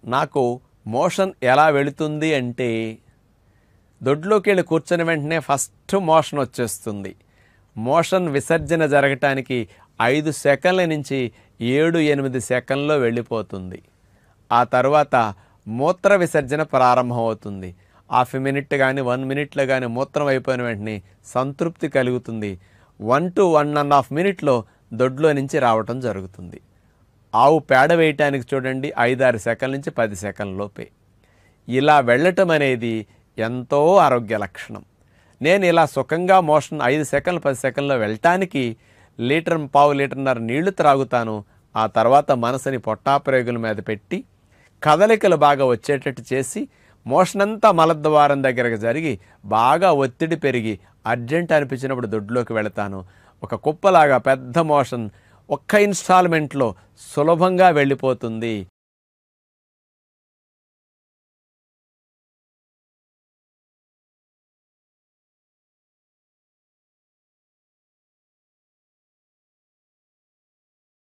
నాకు మోషన్ ఎలా వెళుతుంది అంటే దొడ్లోకి వెళ్ళి కూర్చుని వెంటనే ఫస్ట్ మోషన్ వచ్చేస్తుంది. మోషన్ విసర్జన జరగటానికి 5 సెకండ్ల నుంచి 7-8 సెకండ్లో వెళ్ళిపోతుంది. ఆ తర్వాత మూత్ర విసర్జన ప్రారంభమవుతుంది. హాఫ్ మినిట్ కానీ 1 మినిట్లో కానీ మూత్రం అయిపోయిన వెంటనే సంతృప్తి కలుగుతుంది. 1 to 1.5 మినిట్లో దొడ్లో నుంచి రావటం జరుగుతుంది. ఆవు పేడ వేయటానికి చూడండి 5-6 సెకండ్ల నుంచి 10 సెకండ్ల లోపే. ఇలా వెళ్ళటం అనేది ఎంతో ఆరోగ్య లక్షణం. నేను ఇలా సుఖంగా మోషన్ 5 సెకండ్లు 10 సెకండ్లో వెళ్ళటానికి 1.5 లీటర్న్నర నీళ్లు త్రాగుతాను. ఆ తర్వాత మనసుని పొట్టాప్రేగుల మీద పెట్టి కదలికలు బాగా వచ్చేటట్టు చేసి మోషన్ అంతా మలద్వారం దగ్గరకు జరిగి బాగా ఒత్తిడి పెరిగి అర్జెంట్ అనిపించినప్పుడు దొడ్లోకి వెళతాను. ఒక కుప్పలాగా పెద్ద మోషన్ ఒక్క ఇన్స్టాల్మెంట్లో సులభంగా వెళ్ళిపోతుంది.